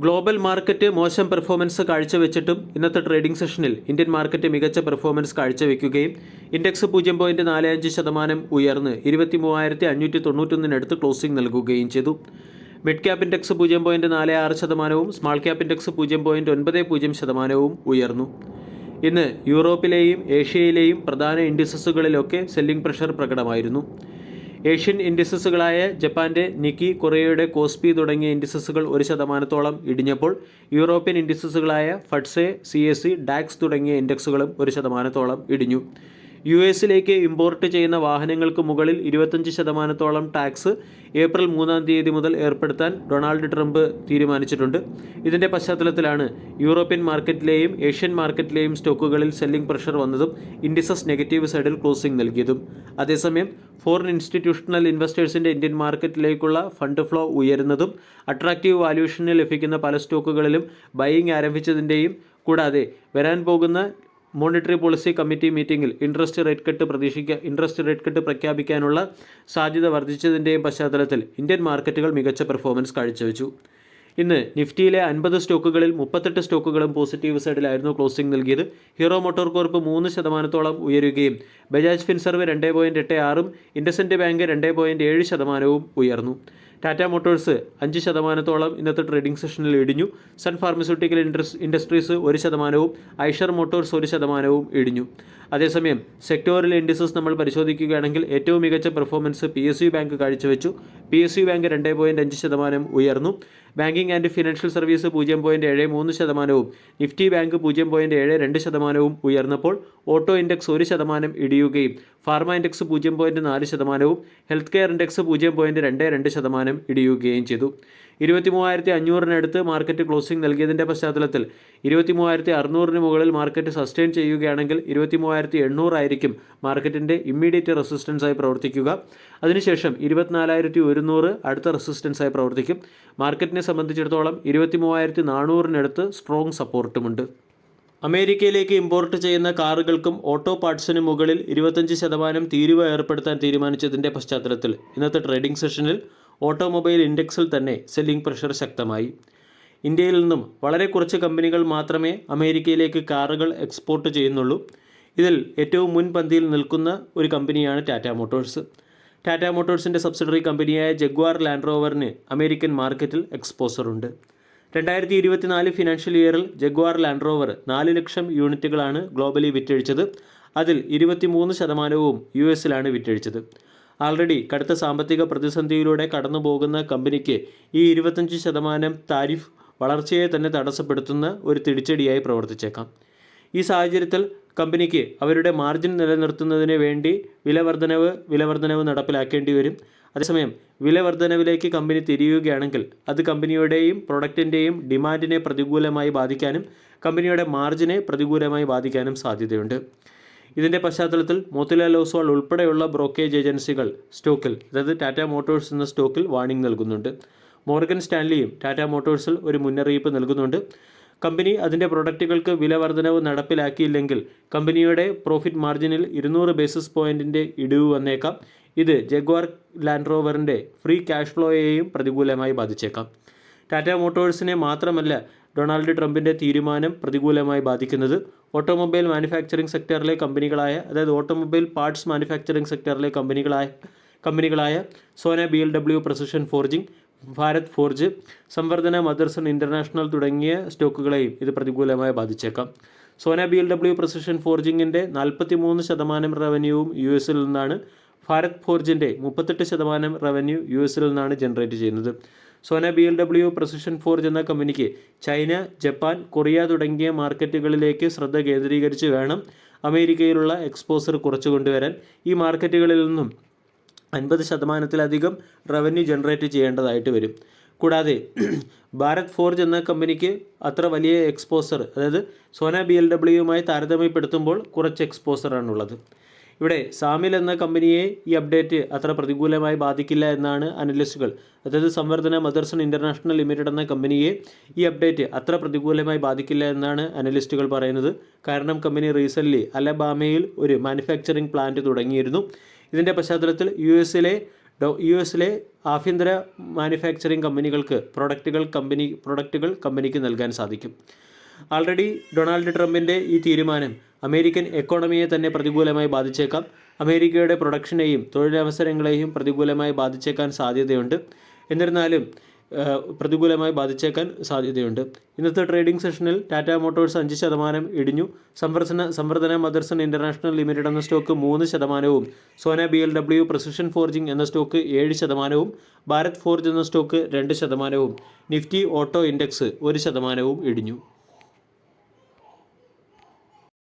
Global market മോശം performance കാഴ്ചവെച്ചിട്ടും ഇന്നത്തെ trading സെഷനിൽ ഇന്ത്യൻ മാർക്കറ്റ് മികച്ച പെർഫോമൻസ് കാഴ്ചവെക്കുകയും ഇൻഡെക്സ് 0.45% ഉയർന്ന് 23,591 ക്ലോസിംഗ് നൽകുകയും ചെയ്തു. Mid cap index 0.46%, small cap index 0.90% ഉയർന്നു. ഇന്ന് യൂറോപ്പിലെയും ഏഷ്യയിലെയും പ്രധാന ഇൻഡിസസുകളിലൊക്കെ സെല്ലിംഗ് പ്രഷർ പ്രകടമായിരുന്നു. ഏഷ്യൻ ഇൻഡിസസുകളായ ജപ്പാന്റെ നിക്കി, കൊറിയയുടെ കോസ്പി തുടങ്ങിയ ഇൻഡിസസുകൾ 1% ഇടിഞ്ഞപ്പോൾ യൂറോപ്യൻ ഇൻഡിസസുകളായ ഫഡ്സെ, CAC, ഡാക്സ് തുടങ്ങിയ ഇൻഡെക്സുകളും 1% ഇടിഞ്ഞു. US-ലേക്ക് ഇമ്പോർട്ട് ചെയ്യുന്ന വാഹനങ്ങൾക്ക് മുകളിൽ 25% ടാക്സ് ഏപ്രിൽ 3 മുതൽ ഏർപ്പെടുത്താൻ ഡൊണാൾഡ് ട്രംപ് തീരുമാനിച്ചിട്ടുണ്ട്. ഇതിന്റെ പശ്ചാത്തലത്തിലാണ് യൂറോപ്യൻ മാർക്കറ്റിലെയും ഏഷ്യൻ മാർക്കറ്റിലെയും സ്റ്റോക്കുകളിൽ സെല്ലിംഗ് പ്രഷർ വന്നതും ഇൻഡിസസ് നെഗറ്റീവ് സൈഡിൽ ക്ലോസിംഗ് നൽകിയതും. അതേസമയം ഫോറിൻ ഇൻസ്റ്റിറ്റ്യൂഷണൽ ഇൻവെസ്റ്റേഴ്സിന്റെ ഇന്ത്യൻ മാർക്കറ്റിലേക്കുള്ള ഫണ്ട് ഫ്ലോ ഉയരുന്നതും അട്രാക്റ്റീവ് വാല്യൂഷന് ലഭിക്കുന്ന പല സ്റ്റോക്കുകളിലും ബൈയിങ് ആരംഭിച്ചതിൻ്റെയും കൂടാതെ വരാൻ പോകുന്ന മോണിറ്ററി പോളിസി കമ്മിറ്റി മീറ്റിംഗിൽ ഇൻട്രസ്റ്റ് റേറ്റ് കട്ട് പ്രഖ്യാപിക്കാനുള്ള സാധ്യത വർദ്ധിച്ചതിൻ്റെയും പശ്ചാത്തലത്തിൽ ഇന്ത്യൻ മാർക്കറ്റുകൾ മികച്ച പെർഫോമൻസ് കാഴ്ചവെച്ചു. ഇന്ന് നിഫ്റ്റിയിലെ 50 സ്റ്റോക്കുകളിൽ 38 സ്റ്റോക്കുകളും പോസിറ്റീവ് സൈഡിലായിരുന്നു ക്ലോസിംഗ് നൽകിയത്. ഹീറോ മോട്ടോർ കോർപ്പ് 3% ഉയരുകയും ബജാജ് ഫിൻസർവ് 2.86%, ഇൻഡസ്ഇൻഡ് ബാങ്ക് 2.7% ഉയർന്നു. ടാറ്റ മോട്ടോഴ്സ് 5% ഇന്നത്തെ ട്രേഡിംഗ് സെഷനിൽ ഇടിഞ്ഞു. സൺ ഫാർമസ്യൂട്ടിക്കൽ ഇൻഡസ്ട്രീസ് 1%, ഐഷർ മോട്ടോഴ്സ് 1% ഇടിഞ്ഞു. അതേസമയം സെക്ടോറിയൽ ഇൻഡിസസ് നമ്മൾ പരിശോധിക്കുകയാണെങ്കിൽ ഏറ്റവും മികച്ച പെർഫോമൻസ് PSU ബാങ്ക് കാഴ്ചവെച്ചു. PSU ബാങ്ക് 2.5% ഉയർന്നു. Banking and financial service 0.73%, Nifty bank 0.72% ഉയർന്നപ്പോൾ ഓട്ടോ ഇൻഡെക്സ് 1% ഇടിയുകയും pharma index 0.4%, health care index 0.22% ഇടിയുകയും ചെയ്തു. 23,500 മാർക്കറ്റ് ക്ലോസിംഗ് നൽകിയതിൻ്റെ പശ്ചാത്തലത്തിൽ 23,600 മുകളിൽ മാർക്കറ്റ് സസ്റ്റെയിൻ ചെയ്യുകയാണെങ്കിൽ 23,800 ആയിരിക്കും മാർക്കറ്റിൻ്റെ ഇമ്മീഡിയറ്റ് റെസിസ്റ്റൻസായി പ്രവർത്തിക്കുക. അതിനുശേഷം 24,100 അടുത്ത റെസിസ്റ്റൻസായി പ്രവർത്തിക്കും. മാർക്കറ്റിനെ സംബന്ധിച്ചിടത്തോളം 23,400 സ്ട്രോങ് സപ്പോർട്ടുമുണ്ട്. അമേരിക്കയിലേക്ക് ഇമ്പോർട്ട് ചെയ്യുന്ന കാറുകൾക്കും ഓട്ടോ പാർട്സിന് മുകളിൽ 25% തീരുവ ഏർപ്പെടുത്താൻ തീരുമാനിച്ചതിൻ്റെ പശ്ചാത്തലത്തിൽ ഇന്നത്തെ ട്രേഡിംഗ് സെഷനിൽ ഓട്ടോമൊബൈൽ ഇൻഡെക്സിൽ തന്നെ സെല്ലിംഗ് പ്രഷർ ശക്തമായി. ഇന്ത്യയിൽ നിന്നും വളരെ കുറച്ച് കമ്പനികൾ മാത്രമേ അമേരിക്കയിലേക്ക് കാറുകൾ എക്സ്പോർട്ട് ചെയ്യുന്നുള്ളൂ. ഇതിൽ ഏറ്റവും മുൻപന്തിയിൽ നിൽക്കുന്ന ഒരു കമ്പനിയാണ് ടാറ്റ മോട്ടോഴ്സ്. ടാറ്റ മോട്ടോഴ്സിൻ്റെ സബ്സിഡറി കമ്പനിയായ ജഗ്വാർ ലാൻഡ് റോവറിന് അമേരിക്കൻ മാർക്കറ്റിൽ എക്സ്പോസർ ഉണ്ട്. 2024 ഫിനാൻഷ്യൽ ഇയറിൽ ജഗ്വാർ ലാൻഡ് റോവർ 4 ലക്ഷം യൂണിറ്റുകളാണ് ഗ്ലോബലി വിറ്റഴിച്ചത്. അതിൽ 23% US-ലാണ് വിറ്റഴിച്ചത്. ആൾറെഡി കടുത്ത സാമ്പത്തിക പ്രതിസന്ധിയിലൂടെ കടന്നു പോകുന്ന കമ്പനിക്ക് ഈ 25% താരിഫ് വളർച്ചയെ തന്നെ തടസ്സപ്പെടുത്തുന്ന ഒരു തിരിച്ചടിയായി പ്രവർത്തിച്ചേക്കാം. ഈ സാഹചര്യത്തിൽ കമ്പനിക്ക് അവരുടെ മാർജിൻ നിലനിർത്തുന്നതിന് വേണ്ടി വിലവർദ്ധനവ് നടപ്പിലാക്കേണ്ടി വരും. അതേസമയം വിലവർദ്ധനവിലേക്ക് കമ്പനി തിരിയുകയാണെങ്കിൽ അത് കമ്പനിയുടെയും പ്രൊഡക്റ്റിൻ്റെയും ഡിമാൻഡിനെ പ്രതികൂലമായി ബാധിക്കാനും കമ്പനിയുടെ മാർജിനെ പ്രതികൂലമായി ബാധിക്കാനും സാധ്യതയുണ്ട്. ഇതിൻ്റെ പശ്ചാത്തലത്തിൽ മോത്തിലാൽ ഓസ്വാൾ ഉൾപ്പെടെയുള്ള ബ്രോക്കേജ് ഏജൻസികൾ സ്റ്റോക്കിൽ, അതായത് ടാറ്റ മോട്ടോഴ്സ് എന്ന സ്റ്റോക്കിൽ വാർണിംഗ് നൽകുന്നുണ്ട്. മോർഗൻ സ്റ്റാൻലിയും ടാറ്റ മോട്ടോഴ്സിൽ ഒരു മുന്നറിയിപ്പ് നൽകുന്നുണ്ട്. കമ്പനി അതിൻ്റെ പ്രൊഡക്റ്റുകൾക്ക് വിലവർദ്ധനവ് നടപ്പിലാക്കിയില്ലെങ്കിൽ കമ്പനിയുടെ പ്രോഫിറ്റ് മാർജിനിൽ 200 ബേസിസ് പോയിൻറ്റിൻ്റെ ഇടിവ് വന്നേക്കാം. ഇത് ജഗ്വാർ ലാൻഡ് റോവറിൻ്റെ ഫ്രീ ക്യാഷ് ഫ്ലോയെയും പ്രതികൂലമായി ബാധിച്ചേക്കാം. ടാറ്റ മോട്ടോഴ്സിനെ മാത്രമല്ല ഡൊണാൾഡ് ട്രംപിൻ്റെ തീരുമാനം പ്രതികൂലമായി ബാധിക്കുന്നത് ഓട്ടോമൊബൈൽ മാനുഫാക്ചറിംഗ് സെക്ടറിലെ കമ്പനികളായ, അതായത് ഓട്ടോമൊബൈൽ പാർട്സ് മാനുഫാക്ചറിംഗ് സെക്ടറിലെ കമ്പനികളായ Sona BMW precision forging, Bharat Forge, Samvardhana Motherson International തുടങ്ങിയ സ്റ്റോക്കുകളെയും ഇത് പ്രതികൂലമായി ബാധിച്ചേക്കാം. സോന BMW പ്രസിഷൻ ഫോർജിങ്ങിൻ്റെ 43% റവന്യൂവും US-ൽ നിന്നാണ്. ഭാരത് ഫോർജിൻ്റെ 38% റവന്യൂ US-ൽ നിന്നാണ് ജനറേറ്റ് ചെയ്യുന്നത്. സോന BMW പ്രസിഷൻ ഫോർജ് എന്ന കമ്പനിക്ക് ചൈന, ജപ്പാൻ, കൊറിയ തുടങ്ങിയ മാർക്കറ്റുകളിലേക്ക് ശ്രദ്ധ കേന്ദ്രീകരിച്ച് വേണം അമേരിക്കയിലുള്ള എക്സ്പോസർ കുറച്ചു കൊണ്ടുവരാൻ. ഈ മാർക്കറ്റുകളിൽ നിന്നും 50%-ലധികം റവന്യൂ ജനറേറ്റ് ചെയ്യേണ്ടതായിട്ട് വരും. കൂടാതെ ഭാരത് ഫോർജ് എന്ന കമ്പനിക്ക് അത്ര വലിയ എക്സ്പോസർ, അതായത് സോന BLWയുമായി താരതമ്യപ്പെടുത്തുമ്പോൾ കുറച്ച് എക്സ്പോസറാണുള്ളത്. ഇവിടെ സാമിൽ എന്ന കമ്പനിയെ ഈ അപ്ഡേറ്റ് അത്ര പ്രതികൂലമായി ബാധിക്കില്ല എന്നാണ് അനലിസ്റ്റുകൾ, അതായത് സംവർദ്ധന മദർസൺ ഇൻ്റർനാഷണൽ ലിമിറ്റഡ് എന്ന കമ്പനിയെ ഈ അപ്ഡേറ്റ് അത്ര പ്രതികൂലമായി ബാധിക്കില്ല എന്നാണ് അനലിസ്റ്റുകൾ പറയുന്നത്. കാരണം കമ്പനി റീസെൻ്റ്ലി അലബാമയിൽ ഒരു മാനുഫാക്ചറിംഗ് പ്ലാന്റ് തുടങ്ങിയിരുന്നു. ഇതിൻ്റെ പശ്ചാത്തലത്തിൽ US-ലെ US-ലെ ആഭ്യന്തര മാനുഫാക്ചറിംഗ് കമ്പനികൾക്ക് പ്രൊഡക്റ്റുകൾ കമ്പനിക്ക് നൽകാൻ സാധിക്കും. ആൾറെഡി ഡൊണാൾഡ് ട്രംപിൻ്റെ ഈ തീരുമാനം അമേരിക്കൻ എക്കോണമിയെ തന്നെ പ്രതികൂലമായി ബാധിച്ചേക്കാം. അമേരിക്കയുടെ പ്രൊഡക്ഷനെയും തൊഴിലവസരങ്ങളെയും പ്രതികൂലമായി ബാധിച്ചേക്കാൻ സാധ്യതയുണ്ട്. എന്നിരുന്നാലും പ്രതികൂലമായി ബാധിച്ചേക്കാൻ സാധ്യതയുണ്ട്. ഇന്നത്തെ ട്രേഡിംഗ് സെഷനിൽ ടാറ്റ മോട്ടോഴ്സ് 5% ഇടിഞ്ഞു. സംവർധന മദർസൺ ഇൻ്റർനാഷണൽ ലിമിറ്റഡ് എന്ന stock 3%, Sona BLW precision forging എന്ന സ്റ്റോക്ക് 7%, ഭാരത് ഫോർജ് എന്ന സ്റ്റോക്ക് 2%, നിഫ്റ്റി ഓട്ടോ ഇൻഡെക്സ് 1% ഇടിഞ്ഞു.